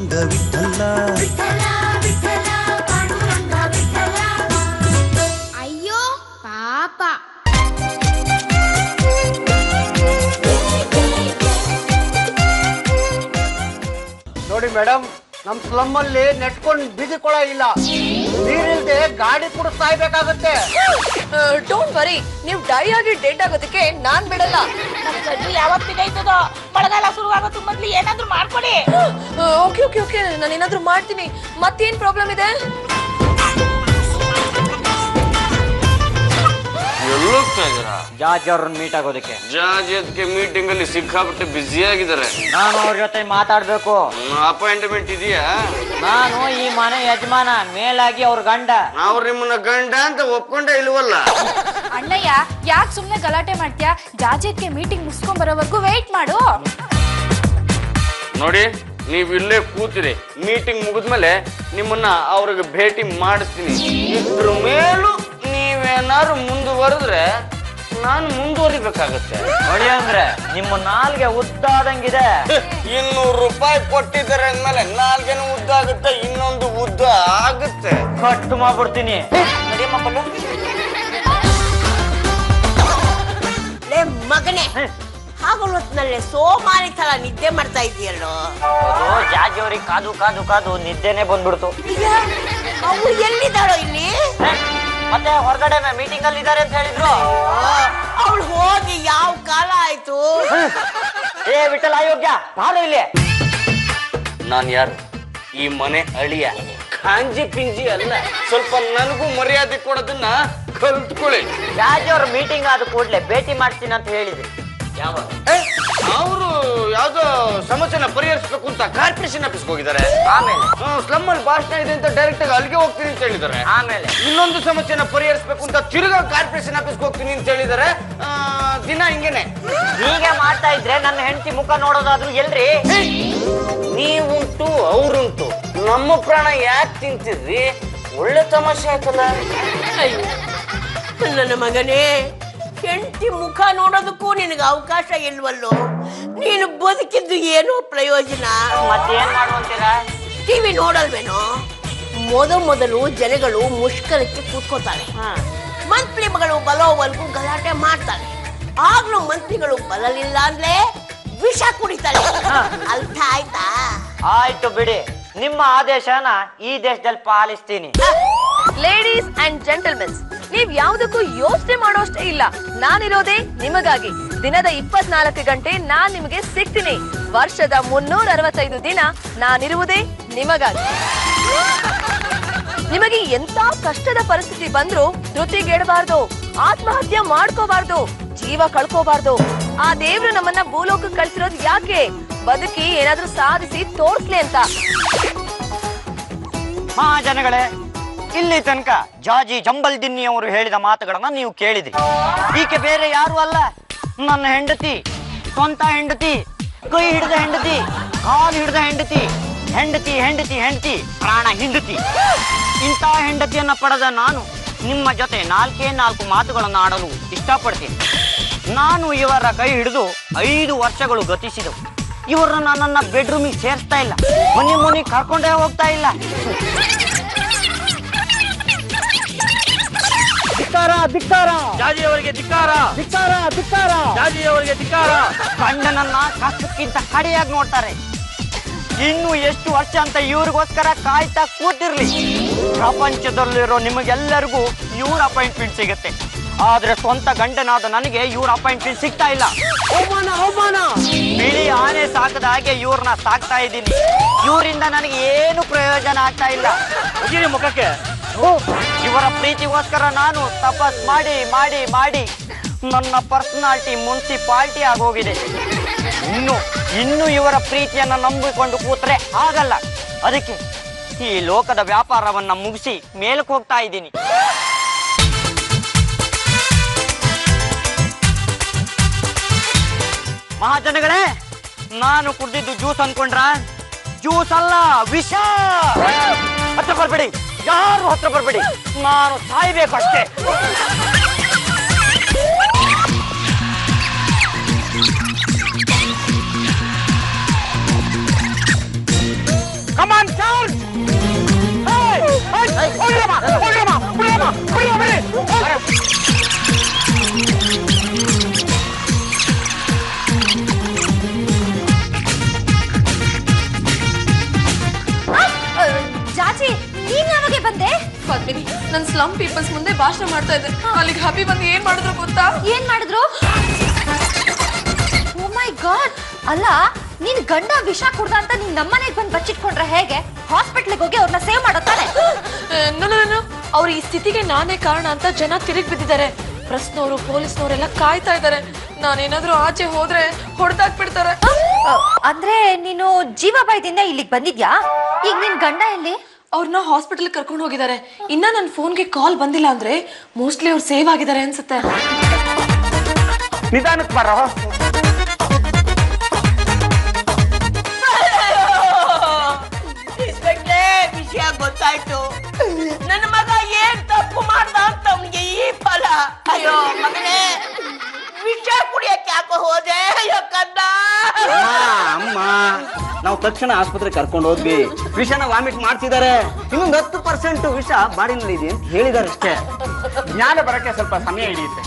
ಪಾಂಡುರಂಗ ವಿಠಲ. ಅಯ್ಯೋ ಪಾಪ. ನೋಡಿ ಮೇಡಮ್, ನಮ್ ಸ್ಲಮ್ ಅಲ್ಲಿ ನೆಟ್ಕೊಂಡು ಬೀದಿ ಕೊಳ ಇಲ್ಲ, ನೀರಿಲ್ದೆ ಗಾಡಿ ಕೂಡ ಸಾಯ್ಬೇಕಾಗತ್ತೆ. ಡೋಂಟ್ ವರಿ, ನೀವು ಡೈ ಆಗಿ ಡೆಡ್ ಆಗೋದಕ್ಕೆ ನಾನ್ ಬಿಡಲ್ಲ. ಯಾವತ್ ಬಿದ್ದೈತದೋ, ಮಳೆಗಾಲ ಶುರುವಾಗೋದು ಮೊದ್ಲು ಏನಾದ್ರು ಮಾಡ್ಕೊಡಿ. ಓಕೆ ಓಕೆ ಓಕೆ, ನಾನು ಏನಾದ್ರು ಮಾಡ್ತೀನಿ. ಮತ್ತೇನ್ ಪ್ರಾಬ್ಲಮ್ ಇದೆ? ಎಲ್ಲೋಗ್ತಾ ಇದ್ದೀರಾ? ಜಾಜ್ ಅವ್ರನ್ನ ಮೀಟ್ ಆಗೋದಕ್ಕೆ. ಜಾಜ್ ಅದಕ್ಕೆ ಮೀಟಿಂಗ್ ಅಲ್ಲಿ ಸಿಕ್ಕಾಬಿಟ್ಟು ಬ್ಯುಸಿ ಆಗಿದ್ದಾರೆ. ನಾನು ಅವ್ರ ಜೊತೆ ಮಾತಾಡ್ಬೇಕು. ಅಪಾಯಿಂಟ್ಮೆಂಟ್ ಇದೆಯಾ? ನಾನು ಈ ಮನೆ ಯಜಮಾನ, ಮೇಲಾಗಿ ಅವ್ರ ಗಂಡ. ನಾವು ನಿಮ್ಮನ್ನ ಗಂಡ ಅಂತ ಒಪ್ಕೊಂಡೇ ಇಲ್ವಲ್ಲ. ಅಣ್ಣಯ್ಯ, ಯಾಕೆ ಸುಮ್ನೆ ಗಲಾಟೆ ಮಾಡ್ತೀಯಾ? ಜಾಜೆಟ್ಗೆ ಮೀಟಿಂಗ್ ಮುಗಿಸ್ಕೊಂಡ್ ಬರೋವರೆಗೂ ವೇಟ್ ಮಾಡು. ನೋಡಿ, ನೀವ್ ಇಲ್ಲೇ ಕೂತಿರಿ, ಮೀಟಿಂಗ್ ಮುಗಿದ್ಮೇಲೆ ನಿಮ್ಮನ್ನ ಅವ್ರಿಗೆ ಭೇಟಿ ಮಾಡಿಸ್ತೀನಿ. ಇದ್ರ ಮೇಲೂ ನೀವೇನಾದ್ರು ಮುಂದುವರೆದ್ರೆ ನಾನು ಮುಂದುವರಿಬೇಕಾಗತ್ತೆ. ನೋಡಿ ಅಂದ್ರೆ ನಿಮ್ಮ ನಾಲ್ಗೆ ಉದ್ದಾದಂಗಿದೆ. 200 ರೂಪಾಯಿ ಕೊಟ್ಟಿದ್ದಾರೆ ಅಂದ್ಮೇಲೆ ನಾಲ್ಗೇನು ಉದ್ದ ಆಗುತ್ತೆ, ಇನ್ನೊಂದು ಉದ್ದ ಆಗುತ್ತೆ. ಕಟ್ ಮಾಡ್ಬಿಡ್ತೀನಿ. ಮಗನೇ, ಹಾಗೊತ್ನಲ್ಲೇ ಸೋಮಾರಿ ತರ ನಿದ್ದೆ ಮಾಡ್ತಾ ಇದೆಯಲ್ಲೋ. ಜಾಜಿ ಅವ್ರಿಗೆ ಕಾದು ಕಾದು ಕಾದು ನಿದ್ದೆನೆ ಬಂದ್ಬಿಡ್ತು. ಅವ್ರು ಎಲ್ಲಿದ್ದಾಳೋ ಇಲ್ಲಿ? ಮತ್ತೆ ಹೊರಗಡೆ ಮೀಟಿಂಗ್ ಅಲ್ಲಿ ಇದಾರೆ ಅಂತ ಹೇಳಿದ್ರು. ಅವಳು ಹೋಗಿ ಯಾವ ಕಾಲ ಆಯ್ತು? ಏ ವಿಠಲ ಅಯೋಗ್ಯ, ಬಾರು ಇಲ್ಲಿ. ನಾನ್ ಯಾರು? ಈ ಮನೆ ಅಳಿಯ, ಕಾಂಜಿ ಪಿಂಜಿ ಅಲ್ಲ. ಸ್ವಲ್ಪ ನನಗೂ ಮರ್ಯಾದೆ ಕೊಡೋದನ್ನ ಕಲ್ತ್ಕೊಳ್ಳಿ. ಜಾಜಿ ಅವ್ರ ಮೀಟಿಂಗ್ ಆದ ಕೂಡ್ಲೆ ಭೇಟಿ ಮಾಡ್ತೀನಿ ಅಂತ ಹೇಳಿದ್ರಿ. ಯಾವಾಗ? ಅವರು ಯಾವ್ದೋ ಸಮಸ್ಯೆನ ಪರಿಹರಿಸಬೇಕು ಅಂತ ಕಾರ್ಪೊರೇಷನ್ ಆಫೀಸ್ಗೆ ಹೋಗಿದ್ದಾರೆ. ಆಮೇಲೆ ಸ್ಲಮ್ ಅಲ್ಲಿ ಭಾಷಣ ಇದೆ ಅಂತ ಡೈರೆಕ್ಟ್ ಆಗಿ ಅಲ್ಲಿಗೆ ಹೋಗ್ತೀನಿ ಅಂತ ಹೇಳಿದ್ದಾರೆ. ಆಮೇಲೆ ಇನ್ನೊಂದು ಸಮಸ್ಯೆನ ಪರಿಹರಿಸಬೇಕು ಅಂತ ತಿರುಗಾ ಕಾರ್ಪೊರೇಷನ್ ಆಫೀಸ್ಗೆ ಹೋಗ್ತೀನಿ ಅಂತ ಹೇಳಿದ್ದಾರೆ. ದಿನ ಹಿಂಗೇನೆ ಹೀಗೆ ಮಾಡ್ತಾ ಇದ್ರೆ ನನ್ನ ಹೆಂಡತಿ ಮುಖ ನೋಡೋದಾದ್ರು ಎಲ್ರಿ? ನೀವುಂಟು ಅವ್ರುಂಟು, ನಮ್ಮ ಪ್ರಾಣ ಯಾಕೆ ತಿಂತಿದ್ರಿ? ಒಳ್ಳೆ ತಮಾಷೆ ಆಯ್ತಲ್ಲ. ನನ್ನ ಮಗನೇ, ಹೆಂಡತಿ ಮುಖ ನೋಡೋದಕ್ಕೂ ನಿನಗೆ ಅವಕಾಶ ಇಲ್ವಲ್ಲೋ. ನೀನು ಬದುಕಿದ್ದು ಏನೋ ಪ್ರಯೋಜನ. ಮತ್ತೇನ್ ಮಾಡುವಂತೀರಾ? ಟಿವಿ ನೋಡಲ್ವೇನೋ? ಮೊದಲು ಜನಗಳು ಮುಷ್ಕರಕ್ಕೆ ಕೂತ್ಕೋತಾರೆ, ಮಂತ್ರಿಗಳು ಬಲೋವರೆಗೂ ಗಲಾಟೆ ಮಾಡ್ತಾರೆ. ಆಗ್ಲೂ ಮಂತ್ರಿಗಳು ಬರಲಿಲ್ಲ ಅಂದ್ರೆ ವಿಷ ಕುಡಿತಾರೆ. ಅರ್ಥ ಆಯ್ತಾ? ಆಯ್ತು ಬಿಡಿ, ನಿಮ್ಮ ಆದೇಶನ ಈ ದೇಶದಲ್ಲಿ ಪಾಲಿಸ್ತೀನಿ. ಲೇಡೀಸ್ ಅಂಡ್ ಜೆಂಟಲ್ಮೆನ್ಸ್, ನೀವ್ ಯಾವ್ದಕ್ಕೂ ಯೋಚನೆ ಮಾಡೋಷ್ಟೇ ಇಲ್ಲ. ನಾನಿರೋದೇ ನಿಮಗಾಗಿ. ದಿನದ 24 ಗಂಟೆ ನಾನ್ ನಿಮಗೆ ಸಿಗ್ತೀನಿ. ವರ್ಷದ 365 ದಿನ ನಾನಿರುವುದೇ ನಿಮಗಾಗಿ. ನಿಮಗೆ ಎಂತ ಕಷ್ಟದ ಪರಿಸ್ಥಿತಿ ಬಂದ್ರು ಧೃತಿಗೆಡಬಾರ್ದು, ಆತ್ಮಹತ್ಯೆ ಮಾಡ್ಕೋಬಾರ್ದು, ಜೀವ ಕಳ್ಕೋಬಾರ್ದು. ಆ ದೇವ್ರು ನಮ್ಮನ್ನ ಭೂಲೋಕಕ್ಕೆ ಕಳ್ಸಿರೋದು ಯಾಕೆ? ಬದುಕಿ ಏನಾದ್ರೂ ಸಾಧಿಸಿ ತೋರ್ಸ್ಲಿ ಅಂತ. ಮಹಾಜನಗಳೇ, ಇಲ್ಲಿ ತನಕ ಜಾಜಿ ಜಂಬಲ್ದಿನ್ನಿ ಅವರು ಹೇಳಿದ ಮಾತುಗಳನ್ನ ನೀವು ಕೇಳಿದ್ರಿ. ಈಕೆ ಬೇರೆ ಯಾರು ಅಲ್ಲ, ನನ್ನ ಹೆಂಡತಿ, ಸ್ವಂತ ಹೆಂಡತಿ, ಕೈ ಹಿಡಿದ ಹೆಂಡತಿ, ಕಾಲು ಹಿಡಿದ ಹೆಂಡತಿ, ಹೆಂಡತಿ ಹೆಂಡತಿ ಹೆಂಡತಿ ಪ್ರಾಣ ಹಿಂಡತಿ. ಇಂಥ ಹೆಂಡತಿಯನ್ನ ಪಡೆದ ನಾನು ನಿಮ್ಮ ಜೊತೆ 4 ಮಾತುಗಳನ್ನು ಆಡಲು ಇಷ್ಟಪಡ್ತೀನಿ. ನಾನು ಇವರ ಕೈ ಹಿಡಿದು 5 ವರ್ಷಗಳು ಗತಿಸಿದವು. ಇವ್ರನ್ನ ನನ್ನನ್ನ ಬೆಡ್ರೂಮಿಗೆ ಸೇರಿಸ್ತಾ ಇಲ್ಲ, ಮನೆ ಕರ್ಕೊಂಡೇ ಹೋಗ್ತಾ ಇಲ್ಲ. ಗಂಡನನ್ನ ಕಷ್ಟಕ್ಕಿಂತ ಕಡೆಯಾಗಿ ನೋಡ್ತಾರೆ. ಇನ್ನು ಎಷ್ಟು ವರ್ಷ ಅಂತ ಇವ್ರಿಗೋಸ್ಕರ ಕಾಯ್ತಾ ಕೂತಿರ್ಲಿ. ಪ್ರಪಂಚದಲ್ಲಿರೋ ನಿಮಗೆಲ್ಲರಿಗೂ ಇವ್ರ ಅಪಾಯಿಂಟ್ಮೆಂಟ್ ಸಿಗುತ್ತೆ, ಆದ್ರೆ ಸ್ವಂತ ಗಂಡನಾದ ನನಗೆ ಇವ್ರ ಅಪಾಯಿಂಟ್ಮೆಂಟ್ ಸಿಗ್ತಾ ಇಲ್ಲ. ಅವಮಾನ. ಬಿಳಿ ಆನೆ ಸಾಕದ ಹಾಗೆ ಇವ್ರನ್ನ ಸಾಕ್ತಾ ಇದ್ದೀನಿ. ಇವರಿಂದ ನನಗೆ ಏನು ಪ್ರಯೋಜನ ಆಗ್ತಾ ಇಲ್ಲ. ಮುಖಕ್ಕೆ ಇವರ ಪ್ರೀತಿಗೋಸ್ಕರ ನಾನು ತಪಸ್ ಮಾಡಿ ಮಾಡಿ ಮಾಡಿ ನನ್ನ ಪರ್ಸನಾಲಿಟಿ ಮುನ್ಸಿಪಾಲಿಟಿ ಆಗೋಗಿದೆ. ಇನ್ನು ಇವರ ಪ್ರೀತಿಯನ್ನ ನಂಬಿಕೊಂಡು ಕೂತ್ರೆ ಆಗಲ್ಲ. ಅದಕ್ಕೆ ಈ ಲೋಕದ ವ್ಯಾಪಾರವನ್ನ ಮುಗಿಸಿ ಮೇಲಕ್ಕೆ ಹೋಗ್ತಾ ಇದ್ದೀನಿ. ಮಹಾಜನಗಳೇ, ನಾನು ಕುಡಿದಿದ್ದು ಜ್ಯೂಸ್ ಅನ್ಕೊಂಡ್ರ? ಜ್ಯೂಸ್ ಅಲ್ಲ, ವಿಷ. ಹತ್ರ ಬರ್ಬೇಡಿ, ಯಾರು ಹತ್ರ ಬರ್ಬೇಡಿ, ನಾನು ಸಾಯ್ಬೇಕು ಅಷ್ಟೇ. ನನ್ ಸ್ಲಮ್ ಪೀಪಲ್ಸ್ ಮುಂದೆ ಭಾಷಣ ಮಾಡ್ತಾ ಇದ್ದೆ. ಅಲ್ಲಿಗೆ ಹಬ್ಬಿ ಬಂದು ಏನ್ ಮಾಡಿದ್ರು ಗೊತ್ತಾ? ಏನ್ ಮಾಡಿದ್ರು? ಓ ಮೈ ಗಾಡ್! ಅಲ್ಲ, ನೀನ್ ಗಂಡ ವಿಷ ಕುಡ್ದ ಅಂತ ನೀನ್ ನಮ್ಮನೆಗೆ ಬಂದು ಬಚ್ಚಿಟ್ಕೊಂಡ್ರೆ ಹೇಗೆ? ಹಾಸ್ಪಿಟ್ಲಿಗೆ ಹೋಗಿ ಅವ್ರನ್ನ ಸೇವ್ ಮಾಡೋತಾನೆ. ಅವ್ರ ಈ ಸ್ಥಿತಿಗೆ ನಾನೇ ಕಾರಣ ಅಂತ ಜನ ತಿರುಗಿ ಬಿದ್ದಿದ್ದಾರೆ. ಪ್ರೆಸ್ನವರು ಪೊಲೀಸ್ನವರೆಲ್ಲ ಕಾಯ್ತಾ ಇದ್ದಾರೆ. ನಾನೇನಾದ್ರೂ ಆಚೆ ಹೋದ್ರೆ ಹೊಡೆದಾಕ್ಬಿಡ್ತಾರೆ. ಅಂದ್ರೆ ನೀನು ಜೀವಾಬಾಯದಿಂದ ಇಲ್ಲಿಗೆ ಬಂದಿದ್ಯಾ? ಈಗ ನಿನ್ ಗಂಡ ಎಲ್ಲಿ? ಅವ್ರನ್ನ ಹಾಸ್ಪಿಟಲ್ ಕರ್ಕೊಂಡು ಹೋಗಿದ್ದಾರೆ. ಇನ್ನ ನನ್ನ ಫೋನ್ಗೆ ಕಾಲ್ ಬಂದಿಲ್ಲ ಅಂದ್ರೆ ಮೋಸ್ಟ್ಲಿ ಅವ್ರು ಸೇವ್ ಆಗಿದ್ದಾರೆ ಅನ್ಸುತ್ತೆ. ನಿಧಾನಕ್ಕೆ ಬರೋ. ವಿಷಯ ಗೊತ್ತಾಯ್ತು. ನನ್ನ ಮಗ ಏನ್ ತಪ್ಪು ಮಾಡ್ದ ಅಂತ ಅವನಿಗೆ ಈ ಫಲ. ಅಯ್ಯೋ ಮಗನೇ, ವಿಷ ಕುಡಿಯಕ್ಕೆ ಯಾಕೋ ಹೋದೆ? ಅಯ್ಯೋ ಕದ್ದ. ಅಮ್ಮ, ನಾವು ತಕ್ಷಣ ಆಸ್ಪತ್ರೆಗೆ ಕರ್ಕೊಂಡು ಹೋದ್ವಿ. ವಿಷನ ವಾಮಿಟ್ ಮಾಡ್ತಿದ್ದಾರೆ. ಇನ್ನೊಂದು 10% ವಿಷ ಬಾಡಿನಲ್ಲಿ ಇದೆ ಅಂತ ಹೇಳಿದಾರೆ ಅಷ್ಟೇ. ಜ್ಞಾನ ಬರಕ್ಕೆ ಸ್ವಲ್ಪ ಸಮಯ ಹಿಡಿಯುತ್ತೆ.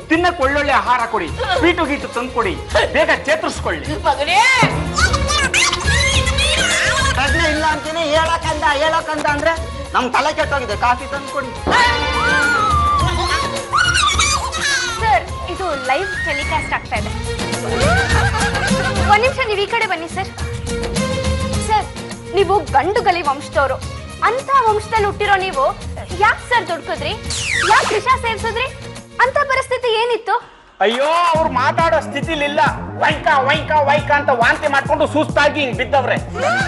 ತಿನ್ನಕ್ಕೆ ಒಳ್ಳೊಳ್ಳೆ ಆಹಾರ ಕೊಡಿ, ಸ್ವೀಟು ಗೀಟು ತಂದು ಕೊಡಿ, ಬೇಗ ಚೇತರಿಸ್ಕೊಳ್ಳಿ. ಮಗನೇ, ಪ್ರಶ್ನೆ ಇಲ್ಲ ಅಂತೀನಿ. ಹೇಳಕ್ಕಂದ ಅಂದ್ರೆ ನಮ್ ತಲೆ ಕೆಟ್ಟೋಗಿದೆ. ಕಾಫಿ ತಂದು ಕೊಡಿ. ಸರ್, ಇದು ಲೈವ್ ಟೆಲಿಕಾಸ್ಟ್ ಆಗ್ತಾ ಇದೆ. ಒಂದ್ ನಿಮಿಷ ನೀವು ಈ ಕಡೆ ಬನ್ನಿ ಸರ್. ಸರ್, ನೀವು ಗಂಡುಗಲಿ ವಂಶದವರು. ಅಂತ ವಂಶದಲ್ಲಿ ಹುಟ್ಟಿರೋ ನೀವು ಯಾಕೆ ಸರ್ ದುಡ್ಕಿದ್ರಿ? ಯಾಕೆ ವಿಷ ಸೇವಿಸಿದ್ರಿ? ಅಂತ ಪರಿಸ್ಥಿತಿ ಏನಿತ್ತು? ಅಯ್ಯೋ, ಅವ್ರು ಮಾತಾಡೋ ಸ್ಥಿತಿಲಿಲ್ಲ. ವೈಕ ವೈಕ ವೈಕ ಅಂತ ವಾಂತಿ ಮಾಡ್ಕೊಂಡು ಸುಸ್ತಾಗಿ ಹಿಂಗ್ ಬಿದ್ದವ್ರೆ.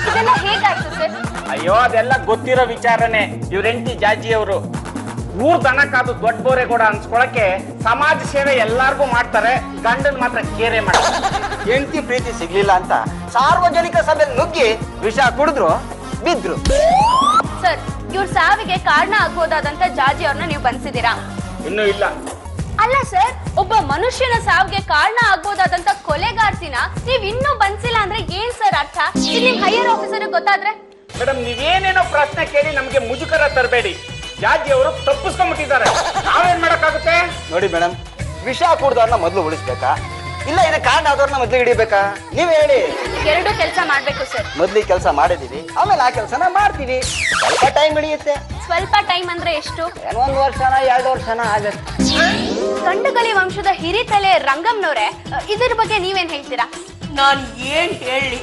ಇದೆಲ್ಲ ಹೇಗಾಯ್ತು ಸರ್? ಅಯ್ಯೋ, ಅದೆಲ್ಲ ಗೊತ್ತಿರೋ ವಿಚಾರನೆ. ಇವ್ರ ಹೆಂಡತಿ ಜಾಜಿ ಅವರು ಊರ್ ದನಕ್ಕಾದು ದೊಡ್ಡ ಬೋರೆಗೌಡ ಅನ್ಸ್ಕೊಳಕ್ಕೆ ಸಮಾಜ ಸೇವೆ ಎಲ್ಲಾರ್ಗೂ ಮಾಡ್ತಾರೆ, ಗಂಡನ್ ಮಾತ್ರ ಕೇರೆ ಮಾಡ್ತಾರೆ. ಹೆಂಡತಿ ಪ್ರೀತಿ ಸಿಗ್ಲಿಲ್ಲ ಅಂತ ಸಾರ್ವಜನಿಕ ಸಭೆಯಲ್ಲಿ ನುಗ್ಗಿ ವಿಷ ಕುಡಿದ್ರು, ಬಿದ್ರು. ಸರ್, ಇವ್ರ ಸಾವಿಗೆ ಕಾರಣ ಆಗ್ಬೋದಾದಂತ ಜಾಜಿ ಅವ್ರನ್ನ ನೀವು ಬಂಧಿಸಿದೀರಾ? ಇನ್ನೂ ಇಲ್ಲ. ಅಲ್ಲ ಸರ್, ಒಬ್ಬ ಮನುಷ್ಯನ ಸಾವಿಗೆ ಕಾರಣ ಆಗ್ಬೋದಾದಂತ ಕೊಲೆಗಾರ್ತಿನ ನೀವ್ ಇನ್ನೂ ಬಂಧಿಸಿಲ್ಲ ಅಂದ್ರೆ ಏನ್ ಸರ್ ಅರ್ಥ? ಇದು ನಿಮ್ ಹೈಯರ್ ಆಫೀಸರ್ ಗೊತ್ತಾದ್ರೆ? ಮೇಡಮ್, ನೀವೇನೇನೋ ಪ್ರಶ್ನೆ ಕೇಳಿ ನಮ್ಗೆ ಮುಜುಗರ ತರಬೇಡಿ. ಜಾಜಿ ಅವರು ತಪ್ಪಿಸ್ಕೊಂಡ್ಬಿಟ್ಟಿದ್ದಾರೆ. ನಾವೇನ್ ಮಾಡಕ್ಕಾಗುತ್ತೆ? ನೋಡಿ ಮೇಡಮ್, ವಿಷ ಕುಡ್ದವ್ರನ್ನ ಮೊದಲು ಉಳಿಸ್ಬೇಕಾ, ಇಲ್ಲ ಇದಕ್ಕೆ ಕಾರಣ ಆದವ್ರನ್ನ ಮೊದಲು ಹಿಡಿಬೇಕಾ? ನೀವ್ ಹೇಳಿ. ಎರಡು ಕೆಲಸ ಮಾಡ್ಬೇಕು ಸರ್. ಮೊದ್ಲು ಕೆಲಸ ಮಾಡಿದೀವಿ, ಆಮೇಲೆ ಆ ಕೆಲಸನ ಮಾಡ್ತೀವಿ. ಸ್ವಲ್ಪ ಟೈಮ್ ಹಿಡಿಯುತ್ತೆ. ಸ್ವಲ್ಪ ಟೈಮ್ ಅಂದ್ರೆ ಎಷ್ಟು? 1 ವರ್ಷನ 2 ವರ್ಷನ ಆಗತ್ತೆ. ಗಂಡುಗಲಿ ವಂಶದ ಹಿರಿತಲೆ ರಂಗಮ್ನವ್ರೆ, ಇದ್ರ ಬಗ್ಗೆ ನೀವೇನ್ ಹೇಳ್ತೀರಾ? ನಾನು ಏನ್ ಹೇಳಿ?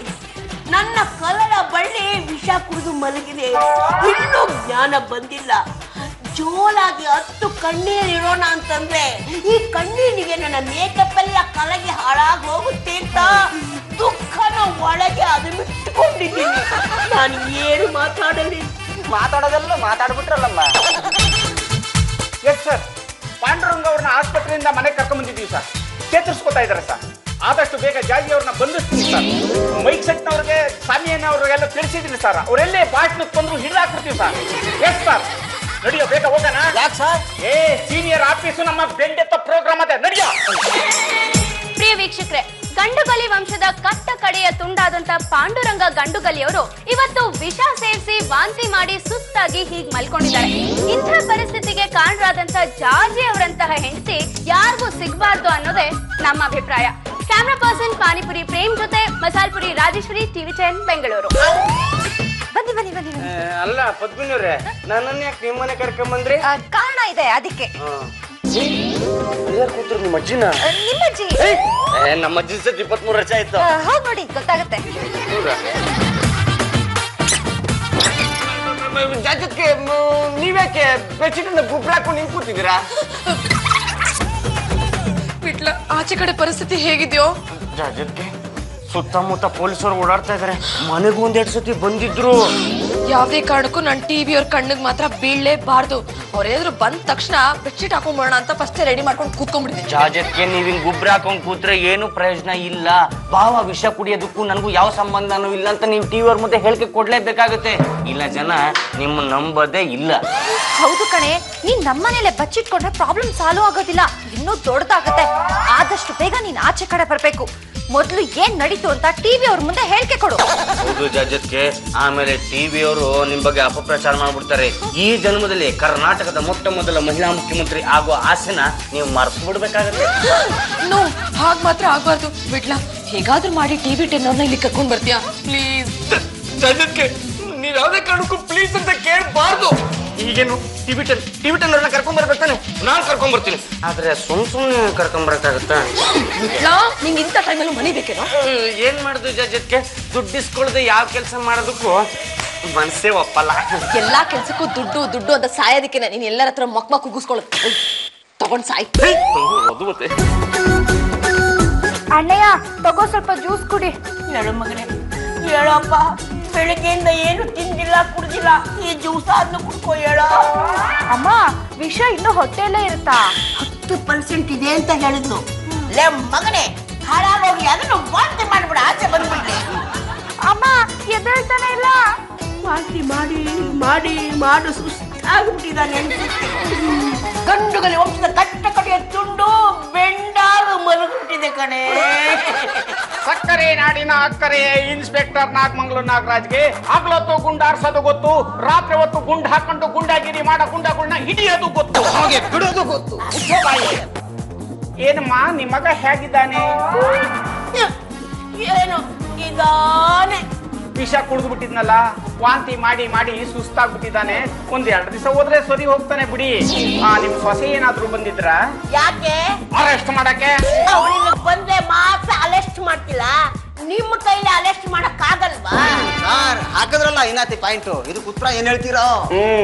ನನ್ನ ಕಲರ ಬಳ್ಳಿ ವಿಷ ಕುಡಿದು ಮಲಗಿದೆ. ಇನ್ನೂ ಜ್ಞಾನ ಬಂದಿಲ್ಲ. ಜೋಲಾಗಿ 10 ಕಣ್ಣೀರಿರೋಣ ಅಂತಂದ್ರೆ ಈ ಕಣ್ಣೀರಿಗೆ ನನ್ನ ಮೇಕಪ್ ಎಲ್ಲ ಕಲಗಿ ಹಾಳಾಗಿ ಹೋಗುತ್ತೆ ಅಂತ ದುಃಖನ ಒಳಗೆ ಅದನ್ನು ಇಟ್ಕೊಂಡಿದ್ದೀನಿ. ನಾನು ಏನು ಮಾತಾಡಲಿ? ಮಾತಾಡೋದೆಲ್ಲ ಮಾತಾಡ್ಬಿಟ್ರಲ್ಲಮ್ಮ. ಎಸ್ ಸರ್, ಪಾಂಡುರಂಗ ಅವ್ರನ್ನ ಆಸ್ಪತ್ರೆಯಿಂದ ಮನೆಗೆ ಕರ್ಕೊಂಡ್ ಬಂದಿದ್ದೀವಿ ಸರ್. ಚೇತರಿಸ್ಕೊತಾ ಇದಾರೆ ಸರ್. ಆದಷ್ಟು ಬೇಗ ಜಾಜಿ ಅವ್ರನ್ನ ಬಂಧಿಸ್ತೀನಿ ಸರ್. ಮೈಕ್ ಸೆಟ್ನವ್ರಿಗೆ, ಸಾಮಿಯನ್ನವ್ರಿಗೆಲ್ಲ ತಿಳಿಸಿದ್ದೀನಿ ಸರ್. ಅವರೆಲ್ಲೇ ಭಾಷಣಕ್ಕೆ ಬಂದ್ರು ಹಿಡಿದಾಕ್ಬಿಡ್ತೀವಿ ಸರ್. ಎಸ್ ಸರ್, ನಡಿಯೋ, ಬೇಗ ಹೋಗೋಣ. ಯಾಕೆ ಸರ್? ಸೀನಿಯರ್ ಆಫೀಸು ನಮ್ಮ ಬೆಂಡೆತ್ತ ಪ್ರೋಗ್ರಾಮ್ ಅದೇ, ನಡಿಯೋ. ಪ್ರಿಯ ವೀಕ್ಷಕರೇ, ಗಂಡುಗಲಿ ವಂಶದ ಕಟ್ಟ ಕಡೆಯ ತುಂಡಾದಂತ ಪಾಂಡುರಂಗ ಗಂಡುಗಲಿಯವರು ಇವತ್ತು ವಿಷ ಸೇವಿಸಿ ವಾಂತಿ ಮಾಡಿ ಸುಸ್ತಾಗಿ ಹೀಗ್ ಮಲ್ಕೊಂಡಿದ್ದಾರೆ. ಇಂಥ ಪರಿಸ್ಥಿತಿಗೆ ಕಾರಣರಾದಂತ ಜಾರ್ಜಿ ಅವರಂತಹ ಹೆಂಡತಿ ಯಾರಿಗೂ ಸಿಗಬಾರ್ದು ಅನ್ನೋದೇ ನಮ್ಮ ಅಭಿಪ್ರಾಯ. ಕ್ಯಾಮ್ರಾ ಪರ್ಸನ್ ಪಾನಿಪುರಿ ಪ್ರೇಮ್ ಜೊತೆ ಮಸಾಲ್ಪುರಿ ರಾಜೇಶ್ವರಿ, ಟಿವಿ 10 ಬೆಂಗಳೂರು. ಬನ್ನಿ ಬನ್ನಿ ಬನ್ನಿ. ಅಲ್ಲ ಪದ್ಮಿನಿಯವ್ರೆ, ನನ್ನನ್ನ ಯಾಕೆ ನಿಮ್ಮನೆ ಕರ್ಕೊಂಬಂದ್ರಿ? ಕಾರಣ ಇದೆ ಅದಕ್ಕೆ. ಕೂತ್ರು ನಿಮ್ಮ ಅಜ್ಜಿನ? ನಿಮ್ಮಜ್ಜಿ. ನಮ್ಮ ಅಜ್ಜಿ ಸತ್ 23 ವರ್ಷ ಆಯ್ತು. ಹೌದು ನೋಡಿ, ಗೊತ್ತಾಗುತ್ತೆ. ಜಾಜತ್ಗೆ ನೀವ್ಯಾಕೆ ಬೆಡ್ಶೀಟ್ ಗುಪ್ಪಳ ಹಾಕೊಂಡು ನಿಂತ್ ಕೂತಿದ್ದೀರಾ? ಬಿಟ್ಲ, ಆಚೆ ಕಡೆ ಪರಿಸ್ಥಿತಿ ಹೇಗಿದ್ಯೋ? ಜಾಜತ್ಗೆ ಸುತ್ತಮುತ್ತ ಪೊಲೀಸರು ಓಡಾಡ್ತಾ ಇದಾರೆ. ಮನೆಗೂ 1-2 ಸತಿ ಬಂದಿದ್ರು. ಯಾವ್ದೇ ಕಾರಣಕ್ಕೂ ನನ್ನ ಟಿವಿ ಅವ್ರ ಕಣ್ಣಿಗೆ ಮಾತ್ರ ಬೀಳ್ಲೇಬಾರ್ದು. ಅವ್ರೇನಾದ್ರು ಬಂದ ತಕ್ಷಣ ಬೆಡ್ಶೀಟ್ ಹಾಕೊಂಡ್ಬೋಣ ಅಂತ ಫಸ್ಟ್ ರೆಡಿ ಮಾಡ್ಕೊಂಡು ಕೂತ್ಕೊಂಡ್ಬಿಟ್ಟಿದ್ದೆ. ಜಾಜತ್ಗೆ ನೀವ್ ಹಿಂಗ್ ಗುಬ್ರ ಹಾಕೊಂಡ್ ಕೂತ್ರೆ ಏನು ಪ್ರಯೋಜನ ಇಲ್ಲ. ಭಾವ ವಿಷ ಕುಡಿಯೋದಕ್ಕೂ ನನಗೂ ಯಾವ ಸಂಬಂಧನೂ ಇಲ್ಲ ಅಂತ ನೀವು ಟಿವಿ ಅವ್ರ ಮುಂದೆ ಹೇಳಿಕೆ ಕೊಡ್ಲೇಬೇಕಾಗುತ್ತೆ. ಇಲ್ಲ ಜನ ನಿಮ್ಮ ನಂಬದೇ ಇಲ್ಲ. ಹೌದು ಕಣೆ, ನೀನ್ ನಮ್ಮನೇಲೆ ಬಚ್ಚಿಟ್ಕೊಂಡ್ರೆ ಪ್ರಾಬ್ಲಮ್ ಸಾಲ್ವ್ ಆಗೋದಿಲ್ಲ, ಇನ್ನೂ ದೊಡ್ಡದಾಗತ್ತೆ. ಆದಷ್ಟು ಬೇಗ ನೀನ್ ಆಚೆ ಕಡೆ ಬರ್ಬೇಕು. ಮೊದ್ಲು ಏನ್ ನಡೀತು ಅಂತ ಟಿವಿ ಅವ್ರ ಮುಂದೆ ಹೇಳಿಕೆ ಕೊಡು. ಹೌದು ಜಾಜತ್ಗೆ, ಆಮೇಲೆ ಟಿವಿ ಅವರು ನಿಮ್ ಬಗ್ಗೆ ಅಪಪ್ರಚಾರ ಮಾಡ್ಬಿಡ್ತಾರೆ. ಈ ಜನ್ಮದಲ್ಲಿ ಕರ್ನಾಟಕದ ಮೊಟ್ಟಮೊದಲ ಮಹಿಳಾ ಮುಖ್ಯಮಂತ್ರಿ ಆಗುವ ಆಸೆನ ನೀವು ಮರ್ತು ಬಿಡ್ಬೇಕಾಗತ್ತೆ. ನೋ, ಹಾಗ್ ಮಾತ್ರ ಆಗ್ಬಾರ್ದು. ಬಿಡ್ಲಾ, ಹೇಗಾದ್ರೂ ಮಾಡಿ ಟಿವಿ 10 ಅವ್ರನ್ನ ಇಲ್ಲಿ ಕರ್ಕೊಂಡ್ ಬರ್ತೀಯಾ ಪ್ಲೀಸ್? ಜಾಜತ್ಗೆ ನೀವ್ ಯಾವ್ದೇ ಕಾರಣಕ್ಕೂ ಪ್ಲೀಸ್ ಅಂತ ಕೇಳಬಾರ್ದು. ಈಗೇನು ಟಿವಿಟನ್ ಅವ್ರನ್ನ ಕರ್ಕೊಂಡ್ಬರ್ಬೇಕಾನೆ ನಾನು ಕರ್ಕೊಂಡ್ಬರ್ತೀನಿ ಆದ್ರೆ ಸುಮ್ನೆ ಕರ್ಕೊಂಡ್ಬರಕ್ಕಾಗತ್ತಾ ನಿಂಗೆ ಇಂಥ ಟೈಮಲ್ಲಿ ಮನಿ ಬೇಕೇನೋ ಏನ್ ಮಾಡುದು ಜಜ್ಜಕ್ಕೆ ದುಡ್ಡು ಇಸ್ಕೊಳ್ದೆ ಯಾವ ಕೆಲಸ ಮಾಡೋದಕ್ಕೂ ಮನ್ಸೇ ಒಪ್ಪಲ್ಲ ಎಲ್ಲಾ ಕೆಲ್ಸಕ್ಕೂ ದುಡ್ಡು ಅಂತ ಸಾಯೋದಕ್ಕೆ ನೀನ್ ಎಲ್ಲರ ಹತ್ರ ಮಕ್ ಕುಗ್ಗಿಸ್ಕೊಳ್ಳೋದು ತಗೊಂಡ್ ಸಾಯ್ ಅದು ಮತ್ತೆ ಅಣ್ಣಯ್ಯ ತಗೋ ಸ್ವಲ್ಪ ಜ್ಯೂಸ್ ಕುಡಿ. ಹೇಳು ಮಗನೇ ಹೇಳಪ್ಪ, ಬೆಳಿಗ್ಗೆಯಿಂದ ಏನು ತಿಂದಿಲ್ಲ ಕುಡ್ದಿಲ್ಲ, ಈ ಜ್ಯೂಸ್ ಆದ್ನು ಕುಡ್ಕೋ ಹೇಳೋ. ಅಮ್ಮ ವಿಷ ಇನ್ನು ಹೊಟ್ಟೆಯಲ್ಲೇ ಇರುತ್ತಾ? 10% ಇದೆ ಅಂತ ಹೇಳಿದ್ನು. ಲೇ ಮಗನೇ, ಹಾಳಾಗೋಗಿ ಅದನ್ನು ವಾಂತಿ ಮಾಡ್ಬಿಡ, ಆಚೆ ಬಂದ್ಬಿಡ್ಲಿ. ಅಮ್ಮ ಎದ್ದೇಳ್ತಾನೆ ಇಲ್ಲ. ವಾಂತಿ ಮಾಡಿ ಮಾಡಿ ಮಾಡು ಸುಸ್ತಾಗ್ಬಿಟ್ಟಿದ್ದಾನೆ. ಗಂಡುಗಲಿ ವಂಶದ ಕಟ್ಟ ಕಡೆಯ ತುಂಡು ಬೆಂಡಾಗ ಮಲಗ್ಬಿಟ್ಟಿದೆ ಕಣೆ. ಸಕ್ಕರೆ ನಾಡಿನ ಅಕ್ಕರೆ ಇನ್ಸ್ಪೆಕ್ಟರ್ ನಾಗಮಂಗಲ ನಾಗರಾಜ್ಗೆ ಹಗಲೊತ್ತು ಗುಂಡಾರ್ಸೋದು ಗೊತ್ತು, ರಾತ್ರಿ ಹೊತ್ತು ಗುಂಡ್ ಹಾಕೊಂಡು ಗುಂಡಾಗಿರಿ ಮಾಡ ಗುಂಡಗಳನ್ನ ಹಿಡಿಯೋದು ಗೊತ್ತು, ಹಾಗೆ ಬಿಡೋದು ಗೊತ್ತು. ಏನಮ್ಮ ನಿಮ್ಮ ಮಗ ಹೇಗಿದ್ದಾನೆ? ಏನು ಇದಾನೆ, ವಿಷ ಕುಡಿದು ಬಿಟ್ಟಿದ್ನಲ್ಲ, ವಾಂತಿ ಮಾಡಿ ಮಾಡಿ ಸುಸ್ತಾಗ್ಬಿಟ್ಟಿದ್ದಾನೆ. 1-2 ದಿವಸ ಹೋದ್ರೆ ಸರಿ ಹೋಗ್ತಾನೆ ಬಿಡಿ. ನಿಮ್ ಸೊಸೆ ಏನಾದ್ರು ಬಂದಿದ್ರ? ಯಾಕೆ ಅರೆಸ್ಟ್ ಮಾಡಕ್ಕೆ? ಅವಳಿಗೆ ಬಂದ್ರೆ ಮಾತ್ರ ಅಲೆಸ್ಟ್ ಮಾಡ್ತಿಲ್ಲ, ನಿಮ್ಮ ಕೈಲಿ ಅಲೆಸ್ಟ್ ಮಾಡಕ್ ಆಗಲ್ವಾ? ಸರ್ ಹಾಕಿದ್ರಲ್ಲ ಇನ್ನಾತಿ ಪಾಯಿಂಟ್, ಇದು ಉತ್ತರ ಏನ್ ಹೇಳ್ತೀರಾ?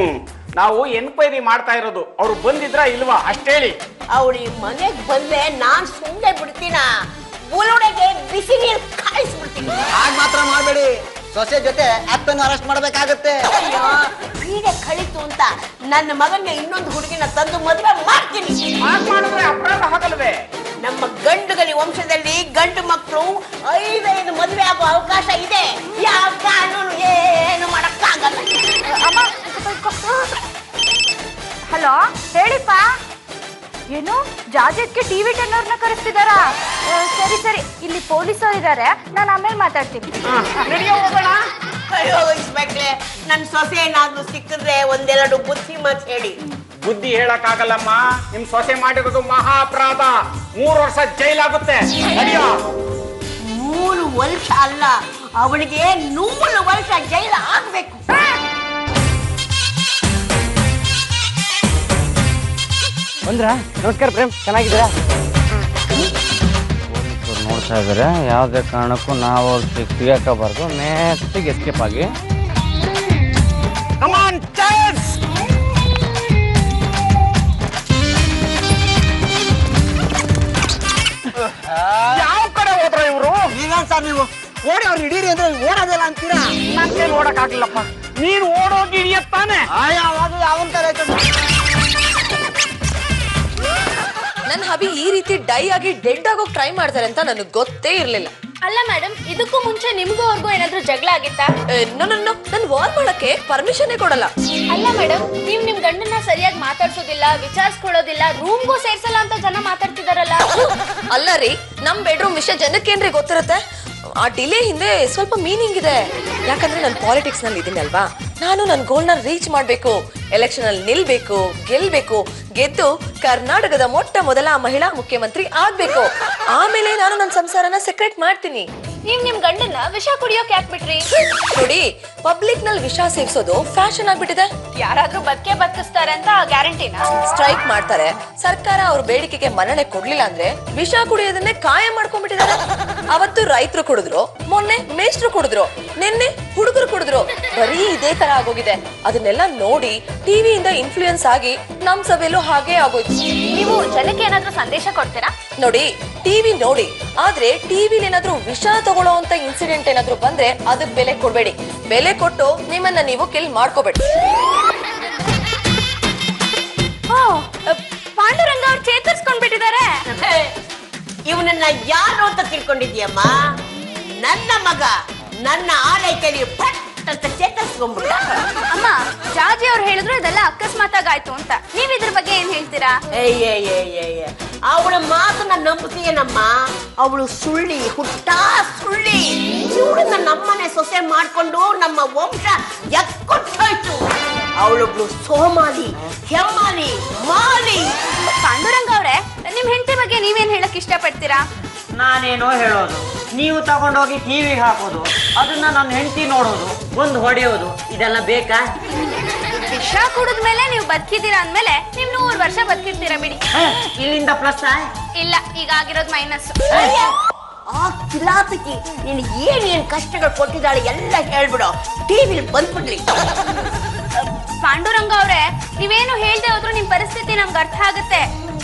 ನಾವು ಎನ್ಕ್ವೈರಿ ಮಾಡ್ತಾ ಇರೋದು, ಅವ್ರು ಬಂದಿದ್ರ ಇಲ್ವಾ ಅಷ್ಟೇಳಿ. ಅವಳಿ ಮನೆಗ್ ಬಂದ್ರೆ ನಾನ್ ಸುಮ್ನೆ ಬಿಡ್ತೀನ, ಬುಲುಡೆಗೆ ಬಿಸಿ ನೀರು ಕಾಯಿಸ್ಬಿಡ್ತೀನಿ. ಹಾಗೆ ಮಾತ್ರ ಮಾಡಬೇಡಿ, ಸೊಸೆ ಜೊತೆ ಅಪ್ಪನ ಅರೆಸ್ಟ್ ಮಾಡಬೇಕಾಗತ್ತೆ. ಅಯ್ಯೋ ಹೀಗೆ ಕಳಿತು ಅಂತ ನನ್ನ ಮಗನಿಗೆ ಇನ್ನೊಂದು ಹುಡುಗಿನ ತಂದು ಮದುವೆ ಮಾಡ್ತೀನಿ. ಹಾಗೆ ಮಾಡಿದ್ರೆ ಅಪರಾಧ ಆಗಲ್ವೇ? ನಮ್ಮ ಗಂಡುಗಲಿ ವಂಶದಲ್ಲಿ ಗಂಡು ಮಕ್ಕಳು 5 ಮದುವೆ ಆಗೋ ಅವಕಾಶ ಇದೆ. ಯಾವ ಕಾನೂನು ಏನು ಮಾಡಕ್ಕಾಗಲ್ಲ. ಹಲೋ ಹೇಳಿಪ್ಪ. ಏನು ಜಾಜೆಟ್ಗೆ ಟಿವಿ ಟೆನ್ನರ್ನ ಕರೆಸ್ತಿದಾರಾ? ಸರಿ ಸರಿ, ಇಲ್ಲಿ ಪೊಲೀಸರು ಇದ್ದಾರೆ, ನಾನು ಆಮೇಲೆ ಮಾತಾಡ್ತೀನಿ. ಅಯ್ಯೋ ಇನ್ಸ್ಪೆಕ್ಟ್ರೆ, ನನ್ ಸೊಸೆ ಏನಾದ್ರೂ ಸಿಕ್ಕಿದ್ರೆ 1-2 ಬುದ್ಧಿ ಮಾತು ಹೇಳಿ. ಬುದ್ಧಿ ಹೇಳಕ್ ಆಗಲ್ಲಮ್ಮ, ನಿಮ್ ಸೊಸೆ ಮಾಡಿರೋದು ಮಹಾ ಅಪರಾಧ, 3 ವರ್ಷ ಜೈಲಾಗುತ್ತೆ. 3 ವರ್ಷ ಅಲ್ಲ, ಅವಳಿಗೆ 100 ವರ್ಷ ಜೈಲು ಆಗ್ಬೇಕು. ಬಂದ್ರ? ನಮಸ್ಕಾರ ಪ್ರೇಮ್, ಚೆನ್ನಾಗಿದ್ದೀರಾ? ನೋಡ್ತಾ ಇದ್ದಾರೆ, ಯಾವುದೇ ಕಾರಣಕ್ಕೂ ನಾವು ಅವ್ರಿಗೆ ಸಿಗಕ್ಕಬಾರ್ದು, ನೆಟ್ಟಿಗೆ ಎಸ್ಕೇಪ್ ಆಗಿ. ಯಾವ ಕಡೆ ಹೋದ್ರ ಇವ್ರು? ನೀವೇನ್ ಸರ್ ನೀವು ಓಡಿ ಅವ್ರು ಹಿಡೀರಿ ಅಂದ್ರೆ ಓಡೋದಿಲ್ಲ ಅಂತೀರಾ? ನನ್ ಕೈಲಿ ಓಡಕ್ ಆಗ್ಲಿಲ್ಲಪ್ಪ, ನೀನ್ ಓಡೋಗಿ ಹಿಡಿಯತ್ತಾನೆ. ಅವನ್ ತರ ನನ್ನ ಹಬಿ ಈ ರೀತಿ ಡೈ ಆಗಿ ಡೆಡ್ ಆಗೋಕ್ ಟ್ರೈ ಮಾಡ್ತಾರೆ ಅಂತ ನನಗೆ ಗೊತ್ತೇ ಇರ್ಲಿಲ್ಲ. ಅಲ್ಲ ಮೇಡಮ್, ಇದಕ್ಕೂ ಮುಂಚೆ ನಿಮ್ಗೂ ಅವ್ರಿಗೂ ಏನಾದ್ರೂ ಜಗಳ ಆಗಿತ್ತಾ? ನನ್ ವಾರ್ ಮಾಡಕ್ಕೆ ಪರ್ಮಿಷನ್ ಕೊಡಲ್ಲ. ಅಲ್ಲ ಮೇಡಮ್, ನೀವ್ ನಿಮ್ ಗಂಡನ್ನ ಸರಿಯಾಗಿ ಮಾತಾಡ್ಸೋದಿಲ್ಲ, ವಿಚಾರಿಸ್ಕೊಳ್ಳೋದಿಲ್ಲ, ರೂಮ್ಗೂ ಸೇರ್ಸಲ್ಲ ಅಂತ ಜನ ಮಾತಾಡ್ತಿದಾರಲ್ಲ. ಅಲ್ಲ ರೀ, ನಮ್ ಬೆಡ್ರೂಮ್ ವಿಷಯ ಜನಕ್ಕೇನ್ರಿ ಗೊತ್ತಿರುತ್ತೆ? ಆ ಡಿಲೇ ಹಿಂದೆ ಸ್ವಲ್ಪ ಮೀನಿಂಗ್ ಇದೆ. ಯಾಕಂದ್ರೆ ನಾನು ಪಾಲಿಟಿಕ್ಸ್ ನಲ್ಲಿ ಇದೀನಿ ಅಲ್ವಾ, ನಾನು ನನ್ನ ಗೋಲ್ನ ರೀಚ್ ಮಾಡ್ಬೇಕು, ಎಲೆಕ್ಷನ್ ಅಲ್ಲಿ ನಿಲ್ಬೇಕು, ಗೆಲ್ಬೇಕು, ಗೆದ್ದು ಕರ್ನಾಟಕದ ಮೊದಲ ಮಹಿಳಾ ಮುಖ್ಯಮಂತ್ರಿ ಆಗ್ಬೇಕು. ಆಮೇಲೆ ನಾನು ನನ್ನ ಸಂಸಾರನ ಸೆಕ್ರೆಟ್ ಮಾಡ್ತೀನಿ. ನೀವ್ ನಿಮ್ ಗಂಡನ್ನ ವಿಷ ಕುಡಿಯೋಕೆ ಯಾಕೆ ಬಿಟ್ರಿ? ನೋಡಿ, ಪಬ್ಲಿಕ್ ನಲ್ಲಿ ವಿಷ ಸೇವಿಸೋದು ಫ್ಯಾಷನ್ ಆಗ್ಬಿಟ್ಟಿದೆ. ಯಾರಾದ್ರೂ ಬದುಕಿಸ್ತಾರೆ ಅಂತ ಗ್ಯಾರಂಟಿನಾ? ಸ್ಟ್ರೈಕ್ ಮಾಡ್ತಾರೆ, ಸರ್ಕಾರ ಅವ್ರ ಬೇಡಿಕೆಗೆ ಮನ್ನಣೆ ಕೊಡ್ಲಿಲ್ಲ ಅಂದ್ರೆ ವಿಷ ಕುಡಿಯೋದನ್ನೇ ಕಾಯ ಮಾಡ್ಕೊಂಡ್ಬಿಟ್ಟಿದ್ದಾರೆ. ಅವತ್ತು ರೈತರು ಕುಡಿದ್ರು, ಮೊನ್ನೆ ಮೇಷ್ಟ್ರು ಕುಡಿದ್ರು, ನಿನ್ನೆ ಹುಡುಗರು ಕುಡಿದ್ರು. ಬರೀ ಇದೇ ತರ ಆಗೋಗಿದೆ. ಅದನ್ನೆಲ್ಲ ನೋಡಿ ಟಿವಿಯಿಂದ ಇನ್ಫ್ಲೂಯೆನ್ಸ್ ಆಗಿ ನಮ್ ಸಭೆಯಲ್ಲೂ ಹಾಗೆ ಆಗೋಯ್ತು. ನೀವು ಜನಕ್ಕೆ ಏನಾದ್ರೂ ಸಂದೇಶ ಕೊಡ್ತೀರಾ? ನೋಡಿ, ಟಿವಿ ನೋಡಿ, ಆದ್ರೆ ಟಿವಿಲಿ ಏನಾದ್ರೂ ವಿಷ ತಗೊಳ್ಳೋ ಅಂತ ಇನ್ಸಿಡೆಂಟ್ ಏನಾದ್ರೂ ಬಂದ್ರೆ ಅದಕ್ಕೆ ಬೆಲೆ ಕೊಡ್ಬೇಡಿ. ಬೆಲೆ ಕೊಟ್ಟು ನಿಮ್ಮನ್ನ ನೀವು ಕಿಲ್ ಮಾಡ್ಕೋಬೇಡಿ. ಪಾಂಡುರಂಗ ಅವ್ರು ಚೇತರಿಸ್ಕೊಂಡ್ಬಿಟ್ಟಿದ್ದಾರೆ. ಇವನನ್ನ ಯಾರು ಅಂತ ತಿಳ್ಕೊಂಡಿದ್ಯಮ್ಮ? ನನ್ನ ಮಗ, ನನ್ನ ಆಲೈಕೆಯಲ್ಲಿ ಪಟ್ ಅಂತ ಚೇತರಿಸ್ಕೊಂಡ್ಬಿಟ್ಟ. ಅಮ್ಮ, ಜಾಜಿ ಅವ್ರು ಹೇಳಿದ್ರು ಇದೆಲ್ಲ ಅಕಸ್ಮಾತ್ ಆಗಾಯ್ತು ಅಂತ. ನೀವ್ ಇದ್ರ ಬಗ್ಗೆ ಏನ್ ಹೇಳ್ತೀರಾ? ಅವಳ ಮಾತನ್ನ ನಂಬುತ್ತೀಯನಮ್ಮ? ಅವಳು ಸುಳ್ಳಿ, ಹುಟ್ಟ ಸುಳ್ಳಿ. ಇವಳನ್ನ ನಮ್ಮನೆ ಸೊಸೆ ಮಾಡ್ಕೊಂಡು ನಮ್ಮ ವಂಶ ಎಕ್ಕೊಟ್ಟೋಯ್ತು. ಅವಳೊಬ್ಳು ಸೋಮಾಲಿ, ಹೆಮ್ಮಾಲಿ, ಮಾಲಿ. ಪಾಂಡುರಂಗ ಅವ್ರೆ, ನಿಮ್ ಹೆಂಡತಿ ಬಗ್ಗೆ ನೀವೇನ್ ಹೇಳಕ್ ಇಷ್ಟಪಡ್ತೀರಾ? ನಾನೇನೋ ಹೇಳೋದು, ನೀವು ತಗೊಂಡೋಗಿ ಟಿವಿಗೆ ಹಾಕೋದು, ಅದನ್ನ ನನ್ನ ಹೆಂಡತಿ ನೋಡೋದು, ಒಂದು ಹೊಡೆಯೋದು, ಇದೆಲ್ಲ ಬೇಕಾ? ವಿಷ ಕುಡಿದ್ಮೇಲೆ ನೀವು ಬದುಕಿದ್ದೀರಾ ಅಂದ್ಮೇಲೆ ನೀವು 100 ವರ್ಷ ಬದುಕಿರ್ತೀರಾ ಬಿಡಿ. ಇಲ್ಲಿಂದ ಪ್ಲಸ್ ಇಲ್ಲ, ಈಗ ಆಗಿರೋದು ಮೈನಸ್. ಆ ಕಿಲಾತಕಿ ನೀನು ಏನೇನ್ ಕಷ್ಟಗಳು ಕೊಟ್ಟಿದ್ದಾಳೆ ಎಲ್ಲ ಹೇಳ್ಬಿಡು, ಟಿವಿಲಿ ಬಂದ್ಬಿಡ್ಲಿ. ಪಾಂಡುರಂಗ ಅವ್ರೆ, ನೀವೇನು ಹೇಳ್ದೆ ಹೋದ್ರು ನಿಮ್ ಪರಿಸ್ಥಿತಿ ನಮ್ಗೆ ಅರ್ಥ ಆಗುತ್ತೆ.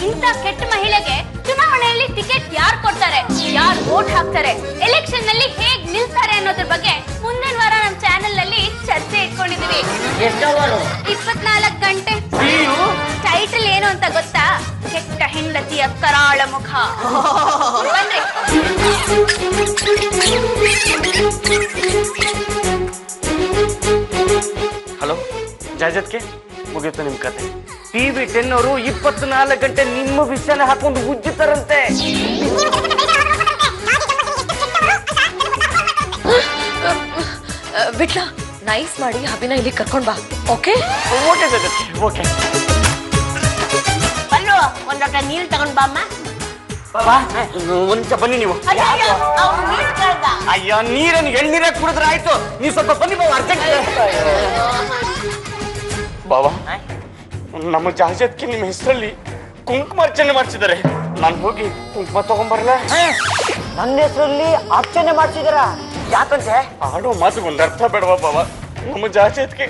ಇಂಥ ಕೆಟ್ಟ ಮಹಿಳೆಗೆ ಚುನಾವಣೆಯಲ್ಲಿ ಟಿಕೆಟ್ ಯಾರು ಕೊಡ್ತಾರೆ, ಯಾರು ವೋಟ್ ಹಾಕ್ತಾರೆ, ಎಲೆಕ್ಷನ್ ನಲ್ಲಿ ಹೇಗ್ ನಿಲ್ತಾರೆ ಅನ್ನೋದ್ರ ಬಗ್ಗೆ ಮುಂದಿನ ವಾರ ನಮ್ ಚಾನೆಲ್ ನಲ್ಲಿ ಚರ್ಚೆ ಇಟ್ಕೊಂಡಿದೀವಿ. 24 ಗಂಟೆ. ಟೈಟಲ್ ಏನು ಅಂತ ಗೊತ್ತಾ? ಕೆಟ್ಟ ಹೆಂಡತಿಯ ಕರಾಳ ಮುಖ. ಬನ್ರಿ. ಹಲೋ ಜಾಜತ್ಗೆ ಮುಗಿತು ನಿಮ್ ಕತೆ. TV 10 ಅವರು 24 ಗಂಟೆ ನಿಮ್ಮ ವಿಷಯನ ಹಾಕೊಂಡು ಉಜ್ಜುತ್ತಾರಂತೆ. ವಿಟ್ಲ, ನೈಸ್ ಮಾಡಿ ಹಬಿನ ಇಲ್ಲಿ ಕರ್ಕೊಂಡ್ ಬಾ. ಓಕೆ ಓಕೆ ಜಾಜತ್ಗೆ, ಓಕೆ. ಅಲ್ಲೋ ಒಂದ್ ಲೋಟ ನೀರು ತಗೊಂಡ್ ಬಾಮ್ಮ. ಒಂದ್ ಬನ್ನಿ ನೀವು. ಅವ್ನು ನೀರು ಕೇಳ್ದ. ಅಯ್ಯೋ, ನೀರನ್ನು ಎಳ್ನೀರಾಗ ಕುಡಿದ್ರೆ ಆಯ್ತು. ನೀವು ಸ್ವಲ್ಪ ಬನ್ನಿ ಬಾವ, ಅರ್ಜೆಂಟ್. ಬಾವಾ, ನಮ್ಮ ಜಾಜತ್ಗೆ ನಿಮ್ಮ ಹೆಸರಲ್ಲಿ ಕುಂಕುಮಾರ್ಚನೆ ಮಾಡಿಸಿದ್ದಾರೆ. ನಾನು ಹೋಗಿ ಕುಂಕುಮ ತಗೊಂಡ್ಬರಲ್ಲ? ನನ್ನ ಹೆಸರಲ್ಲಿ ಅರ್ಚನೆ ಮಾಡ್ಸಿದಾರ. ಯಾಕಂತೆ? ಆಡೋ ಮಾತು ಒಂದ್ ಅರ್ಥ ಬೇಡವಾ ಬಾವ? ನಮ್ಮ ಜಾಜತ್ಗೆ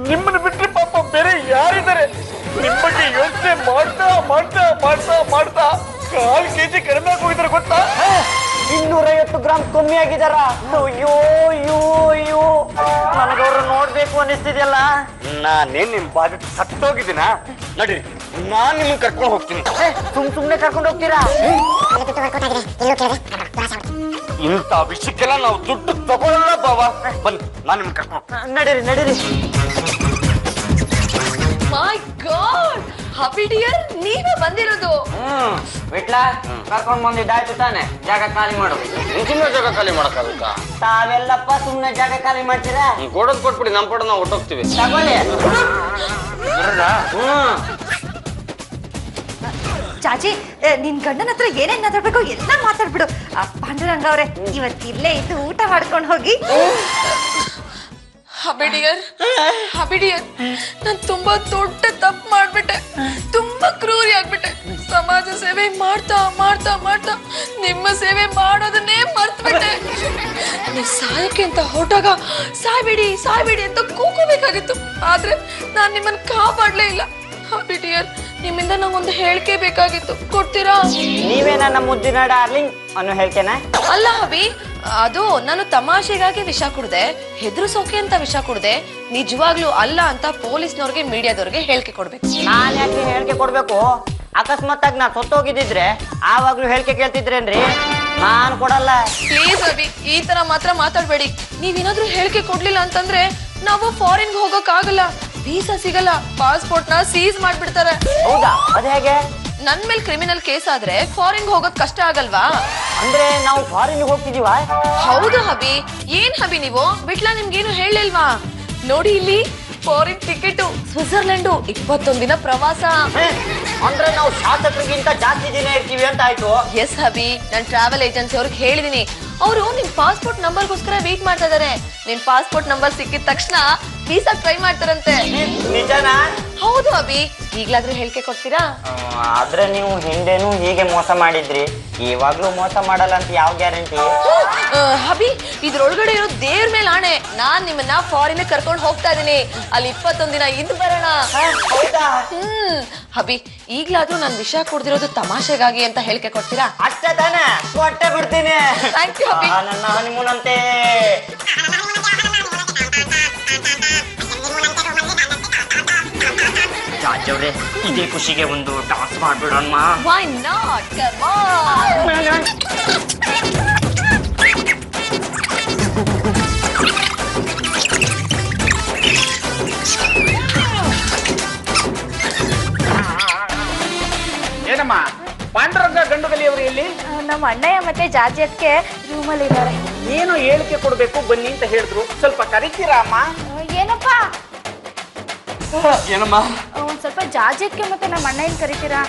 ನಿಮ್ಮನ್ನು ಬಿಟ್ರೆ ಪಾಪ ಬೇರೆ ಯಾರಿದ್ದಾರೆ? ನಿಮ್ಮ ಬಗ್ಗೆ ಯೋಚನೆ ಮಾಡ್ತಾ ಮಾಡ್ತಾ ಮಾಡ್ತಾ ಮಾಡ್ತಾ 4 kg ಕಡಿಮೆ ಆಗೋಗಿದ್ದಾರೆ ಗೊತ್ತಾ? 250 ಗ್ರಾಮ್ ಕಮ್ಮಿ ಆಗಿದಾರ. ಅಯ್ಯೋ ಅಯ್ಯೋ ಅಯ್ಯೋ, ನನಗವ್ರು ನೋಡ್ಬೇಕು ಅನಿಸ್ತಿದೆಯಲ್ಲ. ನಾನೇನ್ ನಿಮ್ ಬಾಧೆ ಸತ್ತೋಗಿದ್ದೀನ? ನಡೀರಿ, ನಾನ್ ನಿಮ್ಮನ್ನ ಕರ್ಕೊಂಡು ಹೋಗ್ತೀನಿ. ಸುಮ್ನೆ ಕರ್ಕೊಂಡು ಹೋಗ್ತೀರಾ? ಇಂಥ ವಿಷಯಕ್ಕೆಲ್ಲ ನಾವು ದುಡ್ಡು ತಗೊಳ್ಳಲ್ಲ ಬಾವ. ಬನ್ನಿ, ನಾನ್ ನಿಮ್ಮನ್ನ ಕರ್ಕೊಂಡು ನಡೀರಿ ನಡೀರಿ. ಮೈ ಗಾಡ್, ಹ್ಯಾಪಿ ಡಿಯರ್, ನೀವೇ ಬಂದಿರೋದು. ವಿಟ್ಲ, ಕರ್ಕೊಂಡ್ ಬಂದಿದ್ದಾಯ್ತು ತಾನೆ? ಜಾಗ ಖಾಲಿ ಮಾಡು. ಸುಮ್ಮನೆ ಜಾಗ ಖಾಲಿ ಮಾಡಕ್ಕಾಗುತ್ತಾ? ತಾವೆಲ್ಲಪ್ಪ ಸುಮ್ನೆ ಜಾಗ ಖಾಲಿ ಮಾಡ್ತೀರಾ? ಕೊಡೋದ್ ಕೊಟ್ಬಿಡಿ, ನಮ್ ಕೊಡೋದ್ ನಾವು ಹೊಟ್ಟೋಗ್ತೀವಿ. ತಗೊಳ್ಳಿ. ಚಾಚಿ, ನಿನ್ ಗಂಡನ ಹತ್ರ ಏನೇನ್ ಮಾತಾಡ್ಬೇಕು ಎಲ್ಲ ಮಾತಾಡ್ಬಿಡು. ಪಾಂಡುರಂಗ ಅವ್ರೆ, ಇವತ್ತಿಲ್ಲೇ ಇದ್ದು ಊಟ ಮಾಡ್ಕೊಂಡು ಹೋಗಿ. ಹ್ಯಾಪಿ ಡಿಯರ್, ನಾನು ತುಂಬಾ ದೊಡ್ಡ ತಪ್ಪು ಮಾಡ್ಬಿಟ್ಟೆ. ತುಂಬಾ ಕ್ರೂರಿ ಆಗ್ಬಿಟ್ಟೆ. ಸಮಾಜ ಸೇವೆ ಮಾಡ್ತಾ ಮಾಡ್ತಾ ಮಾಡ್ತಾ ನಿಮ್ಮ ಸೇವೆ ಮಾಡೋದನ್ನೇ ಮರ್ತ್ಬಿಟ್ಟೆ. ನೀವು ಸಾಯಕ್ಕೆ ಅಂತ ಹೊರಟಾಗ ಸಾಯ್ಬೇಡಿ ಸಾಯ್ಬೇಡಿ ಅಂತ ಕೂಕೋಬೇಕಾಗಿತ್ತು. ಆದ್ರೆ ನಾನ್ ನಿಮ್ಮನ್ನ ಕಾಪಾಡ್ಲೇ ಇಲ್ಲ. ಹ್ಯಾಪಿ ಡಿಯರ್, ನಿಮ್ಮಿಂದ ನಂಗೊಂದು ಹೇಳಿಕೆ ಬೇಕಾಗಿತ್ತು, ಕೊಡ್ತೀರಾ? ನೀವೇ ನನ್ನ ಮುದ್ದಿನ ಡಾರ್ಲಿಂಗ್ ಅನ್ನೋ ಹೇಳ್ತೇನೆ. ಅಲ್ಲ ಹಬಿ, ಅದು ನಾನು ತಮಾಷೆಗಾಗಿ ವಿಷ ಕುಡ್ದೆ, ಹೆದರ್ಸೋಕೆ ಅಂತ ವಿಷ ಕುಡ್ದೆ. ನಿಜವಾಗ್ಲೂ ಅಲ್ಲ ಅಂತ ಪೊಲೀಸ್ನವ್ರಿಗೆ ಮೀಡಿಯಾದವ್ರಿಗೆ ಹೇಳಿಕೆ ಕೊಡ್ಬೇಕು. ನಾನ್ ಯಾಕೆ ಹೇಳಿಕೆ ಕೊಡ್ಬೇಕು? ಅಕಸ್ಮಾತ್ ಆಗಿ ನಾ ಸತ್ತೋಗಿದ್ದಿದ್ರೆ ಆವಾಗ್ಲೂ ಹೇಳಿಕೆ ಕೇಳ್ತಿದ್ರೇನ್ರಿ? ನಾನ್ ಕೊಡಲ್ಲ. ಪ್ಲೀಸ್ ಅಭಿ, ಈ ತರ ಮಾತ್ರ ಮಾತಾಡ್ಬೇಡಿ. ನೀವೇನಾದ್ರೂ ಹೇಳಿಕೆ ಕೊಡ್ಲಿಲ್ಲ ಅಂತಂದ್ರೆ ನಾವು ಫಾರಿನ್ಗೆ ಹೋಗಕ್ ಆಗಲ್ಲ, ವೀಸಾ ಸಿಗಲ್ಲ, ಪಾಸ್ಪೋರ್ಟ್ ನ ಸೀಸ್ ಮಾಡ್ಬಿಡ್ತಾರೆ. ಹೌದಾ? ಅದ್ ಹೇಗೆ? ನನ್ ಮೇಲೆ ಕ್ರಿಮಿನಲ್ ಕೇಸ್ ಆದ್ರೆ ಫಾರಿನ್ಗೆ ಹೋಗೋದ್ ಕಷ್ಟ ಆಗಲ್ವಾ? ಅಂದ್ರೆ ನಾವು ಫಾರಿನ್ ಹೋಗ್ತಿದೀವ? ಹೌದು ಹಬಿ. ಏನ್ ಹಬಿ ನೀವು? ಬಿಟ್ಲಾ ನಿಮ್ಗೇನು ಹೇಳಿಲ್ವಾ? ನೋಡಿ ಇಲ್ಲಿ ಫಾರಿನ್ ಟಿಕೆಟ್, ಸ್ವಿಟ್ಜರ್ಲೆಂಡ್, 21 ದಿನ ಪ್ರವಾಸ. ಅಂದ್ರೆ ನಾವು ಶಾಸಕರಿಗಿಂತ ಜಾಸ್ತಿ ದಿನ ಇರ್ತೀವಿ ಅಂತ ಆಯ್ತು. ಎಸ್ ಹಬಿ, ನಾನು ಟ್ರಾವೆಲ್ ಏಜೆನ್ಸಿ ಅವ್ರಿಗೆ ಹೇಳಿದೀನಿ. ಅವರು ನಿಮ್ ಪಾಸ್ಪೋರ್ಟ್ ನಂಬರ್ಗೋಸ್ಕರ ವೇಟ್ ಮಾಡ್ತಾ ಇದಾರೆ. ನಿಮ್ ಪಾಸ್ಪೋರ್ಟ್ ನಂಬರ್ ಸಿಕ್ಕಿದ ತಕ್ಷಣ ವೀಸಾ ಟ್ರೈ ಮಾಡ್ತಾರಂತೆ. ನಿಜನಾ? ಹೌದು ಅಭಿ. ಈಗ್ಲಾದ್ರೂ ಹೇಳಿಕೆ ಕೊಡ್ತೀರಾ? ಆದ್ರೆ ನೀವು ಹಿಂದೆನೂ ಹೀಗೆ ಮೋಸ ಮಾಡಿದ್ರಿ, ಇವಾಗ್ಲೂ ಮೋಸ ಮಾಡಲ್ಲ ಅಂತ ಯಾವ ಗ್ಯಾರಂಟಿ? ಹಬಿ, ಇದ್ರೊಳಗಡೆ ಇರೋ ದೇವ್ರ ಮೇಲೆ ಆಣೆ, ನಾನ್ ನಿಮ್ಮನ್ನ ಫಾರಿನ್ ಕರ್ಕೊಂಡು ಹೋಗ್ತಾ ಇದೀನಿ. ಅಲ್ಲಿ 21 ದಿನ ಇದ್ದು ಬರೋಣ. ಹೌದಾ? ಹಬಿ, ಈಗ್ಲಾದ್ರೂ ನಾನು ವಿಷ ಕುಡ್ದಿರೋದು ತಮಾಷೆಗಾಗಿ ಅಂತ ಹೇಳಿಕೆ ಕೊಡ್ತೀರಾ? ಅಷ್ಟೇ ತಾನೆ, ಕೊಟ್ಟೆ ಬಿಡ್ತೀನಿ. Thank you Habi. ನನ್ನ ಹನಿಮೂನ್ ಅಂತೆ. ಜಾಜವ್ರೆ, ಇದೇ ಖುಷಿಗೆ ಒಂದು ಡಾನ್ಸ್ ಮಾಡ್ಬಿಡೋಣ. Why not? Come on. ಏನಮ್ಮ, ಪಾಂಡುರಂಗ ಗಂಡುಗಲಿಯವರು ಎಲ್ಲಿ? ನಮ್ಮ ಅಣ್ಣಯ್ಯ ಮತ್ತೆ ಜಾಜಿ ಅದಕ್ಕೆ ರೂಮಲ್ಲಿ ಇದ್ದಾರೆ. ಏನು ಹೇಳಿಕೆ ಕೊಡ್ಬೇಕು ಬನ್ನಿ ಅಂತ ಹೇಳಿದ್ರು, ಸ್ವಲ್ಪ ಕರಿತೀರಾ ಅಮ್ಮ? ಏನಪ್ಪ? ಏನಮ್ಮ? ಒಂದ್ ಸ್ವಲ್ಪ ಜಾಜಿಕ್ಕೆ ಮತ್ತೆ ನಮ್ಮ ಅಣ್ಣಯ್ಯನ ಕರಿತೀರಾ?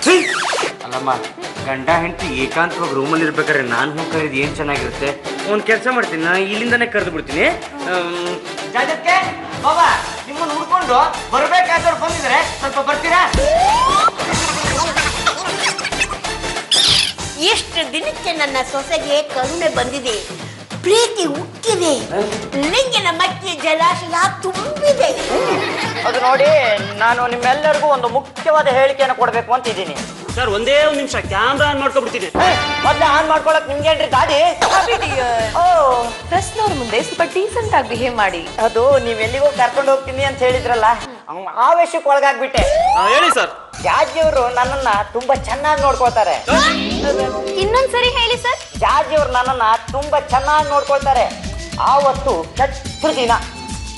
ಅಲ್ಲಮ್ಮ, ಗಂಡ ಹೆಂಡತಿ ಏಕಾಂತವಾಗಿ ರೂಮಲ್ಲಿ ಇರ್ಬೇಕಾದ್ರೆ ನಾನು ಹೋಗಿ ಕರೀದು ಏನ್ ಚೆನ್ನಾಗಿರುತ್ತೆ. ಒಂದ್ ಕೆಲಸ ಮಾಡ್ತೀನಿ, ನಾನು ಇಲ್ಲಿಂದಾನೆ ಕರೆದು ಬಿಡ್ತೀನಿ. ಜಾಜಕ್ಕೆ ಬಾಬಾ, ನಿಮ್ಮ ಹುಡ್ಕೊಂಡು ಬರ್ಬೇಕಾದವ್ರು ಬಂದಿದ್ರೆ ಸ್ವಲ್ಪ ಬರ್ತೀರಾ? ಎಷ್ಟು ದಿನಕ್ಕೆ ನನ್ನ ಸೊಸೆಗೆ ಕರುಣೆ ಬಂದಿದೆ, ಪ್ರೀತಿ ಉಕ್ಕಿದೆ, ಲಿಂಗಿನ ಮಧ್ಯೆ ಜಲಾಶಯ ತುಂಬಿದೆ. ಅದು ನೋಡಿ, ನಾನು ನಿಮ್ಮೆಲ್ಲರಿಗೂ ಒಂದು ಮುಖ್ಯವಾದ ಹೇಳಿಕೆಯನ್ನು ಕೊಡ್ಬೇಕು ಅಂತ ಇದ್ದೀನಿ. ಸರ್ ಒಂದೇ ಒಂದು ನಿಮಿಷ ಕ್ಯಾಮ್ರಾ ಆನ್ ಮಾಡ್ಕೊಬಿಡ್ತೀನಿ. ಮೊದ್ಲು ಆನ್ ಮಾಡ್ಕೊಳಕ್ ನಿಮ್ಗೇನ್ರಿ ಗಾಡಿ? ಓ, ಪ್ರೆಸ್ನವ್ರ ಮುಂದೆ ಸ್ವಲ್ಪ ಡೀಸೆಂಟ್ ಆಗಿ ಬಿಹೇವ್ ಮಾಡಿ. ಅದು ನೀವ್ ಎಲ್ಲಿಗೋ ಕರ್ಕೊಂಡು ಹೋಗ್ತೀನಿ ಅಂತ ಹೇಳಿದ್ರಲ್ಲ, ಆವೇಶಕ್ಕೆ ಒಳಗಾಗ್ಬಿಟ್ಟೆ. ಹೇಳಿ ಸರ್. ಜಾಜಿಯವರು ನನ್ನನ್ನ ತುಂಬಾ ಚೆನ್ನಾಗಿ ನೋಡ್ಕೊಳ್ತಾರೆ. ಇನ್ನೊಂದ್ಸರಿ ಹೇಳಿ ಸರ್. ಜಾಜಿಯವರು ನನ್ನನ್ನ ತುಂಬಾ ಚೆನ್ನಾಗಿ ನೋಡ್ಕೊಳ್ತಾರೆ. ಆವತ್ತು ಛತ್ರ ದಿನ.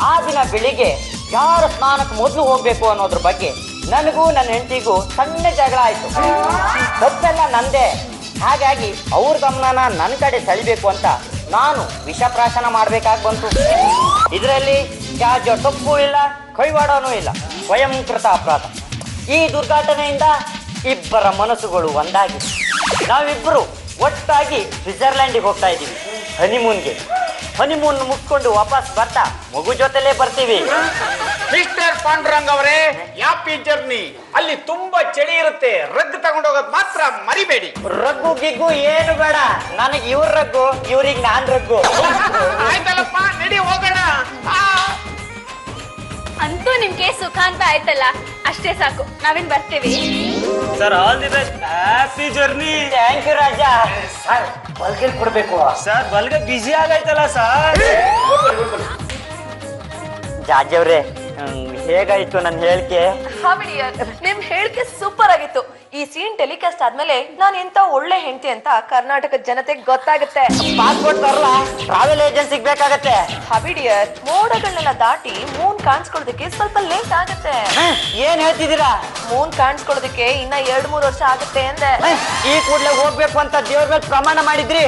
ಆ ದಿನ ಬೆಳಿಗ್ಗೆ ಯಾರ ಸ್ನಾನಕ್ಕೆ ಮೊದಲು ಹೋಗ್ಬೇಕು ಅನ್ನೋದ್ರ ಬಗ್ಗೆ ನನಗೂ ನನ್ನ ಹೆಂಡತಿಗೂ ಸಣ್ಣ ಜಗಳ ಆಯ್ತು. ತಪ್ಪೆಲ್ಲ ನಂದೇ. ಹಾಗಾಗಿ ಅವ್ರ ಗಮನನ ನನ್ನ ಕಡೆ ಸೆಳಿಬೇಕು ಅಂತ ನಾನು ವಿಷಪ್ರಾಶನ ಮಾಡ್ಬೇಕಾಗಿ ಬಂತು. ಇದರಲ್ಲಿ ಜಾಜಿಯ ತಪ್ಪು ಇಲ್ಲ, ಕೈವಾಡನೂ ಇಲ್ಲ, ಸ್ವಯಂಕೃತ ಅಪರಾಧ. ಈ ದುರ್ಘಟನೆಯಿಂದ ಇಬ್ಬರ ಮನಸ್ಸುಗಳು ಒಂದಾಗಿ ನಾವಿಬ್ಬರು ಒಟ್ಟಾಗಿ ಸ್ವಿಟ್ಜರ್ಲ್ಯಾಂಡಿಗೆ ಹೋಗ್ತಾ ಇದ್ದೀವಿ ಹನಿಮೂನ್ಗೆ. ಹನಿಮೂನ್ ಮುಗಿಸ್ಕೊಂಡು ವಾಪಸ್ ಬರ್ತಾ ಮಗು ಜೊತೆಲೇ ಬರ್ತೀವಿ. ಮಿಸ್ಟರ್ ಪಾಂಡುರಂಗ್ ಅವರೇ, ಹ್ಯಾಪಿ ಜರ್ನಿ. ಅಲ್ಲಿ ತುಂಬಾ ಚಳಿ ಇರುತ್ತೆ, ರಗ್ ತಗೊಂಡೋಗೋದ್ ಮಾತ್ರ ಮರಿಬೇಡಿ. ರಗ್ಗು ಗಿಗ್ಗು ಏನು ಬೇಡ, ನನಗೆ ಇವ್ರ ರಗ್ಗು, ಇವ್ರಿಗೆ ನಾನ್ ರಗ್ಗು. ಆಯ್ತಲ್ಲಪ್ಪ, ನಡಿ ಹೋಗೋಣ. ಅಂತೂ ನಿಮ್ಗೆ ಸುಖ ಅಂತ ಆಯ್ತಲ್ಲ, ಅಷ್ಟೇ ಸಾಕು. ನಾವಿನ್ ಬರ್ತೀವಿ. Sir all the best, happy journey. Thank you Raja. Sir ಬಲ್ಗೇಲ್ ಕೊಡ್ಬೇಕು. ಸರ್ ಬಲ್ಗೆ ಬಿಸಿ ಆಗೈತಲ್ಲ ಸರ್. ಜಾಜಿ ಅವ್ರೆ, ಹೇಗಾಯ್ತು ನನ್ನ ಹೇಳಿಕೆ? ನಿಮ್ ಹೇಳಿಕೆ ಸೂಪರ್ ಆಗಿತ್ತು. ಈ ಸೀನ್ ಟೆಲಿಕಾಸ್ಟ್ ಆದ್ಮೇಲೆ ನಾನು ಎಂತ ಒಳ್ಳೆ ಹೆಂಡತಿ ಅಂತ ಕರ್ನಾಟಕದ ಜನತೆಗೆ ಗೊತ್ತಾಗುತ್ತೆ. ಪಾಸ್ಪೋರ್ಟ್ ತರಲ್ಲ, ಟ್ರಾವೆಲ್ ಏಜೆನ್ಸಿಗೆ ಬೇಕಾಗತ್ತೆ. ಹಬಿಡಿಯರ್, ಮೋಡಗಳನ್ನೆಲ್ಲ ದಾಟಿ ಮೂನ್ ಕಾಣಿಸ್ಕೊಳ್ಳೋದಕ್ಕೆ ಸ್ವಲ್ಪ ಲೇಟ್ ಆಗುತ್ತೆ. ಏನ್ ಹೇಳ್ತಿದ್ದೀರಾ? ಮೂನ್ ಕಾಣಿಸ್ಕೊಳ್ಳೋದಕ್ಕೆ ಇನ್ನ 2-3 ವರ್ಷ ಆಗುತ್ತೆ ಅಂದೆ. ಈ ಕೂಡ್ಲೆ ಹೋಗ್ಬೇಕು ಅಂತ ದೇವ್ರ ಮೇಲೆ ಪ್ರಮಾಣ ಮಾಡಿದ್ರಿ.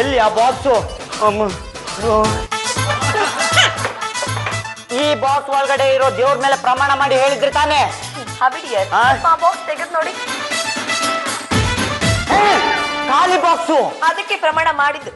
ಎಲ್ಲಿ ಆ ಬಾಕ್ಸು? ಈ ಬಾಕ್ಸ್ ಒಳಗಡೆ ಇರೋ ದೇವ್ರ ಮೇಲೆ ಪ್ರಮಾಣ ಮಾಡಿ ಹೇಳಿದ್ರಿ ತಾನೇ? ಹಬಿಡಿಯರ್, ಬಾಕ್ಸ್ ತೆಗೆದು ನೋಡಿ. ಖಾಲಿ ಬಾಕ್ಸು. ಅದಕ್ಕೆ ಪ್ರಮಾಣ ಮಾಡಿದ್ದು.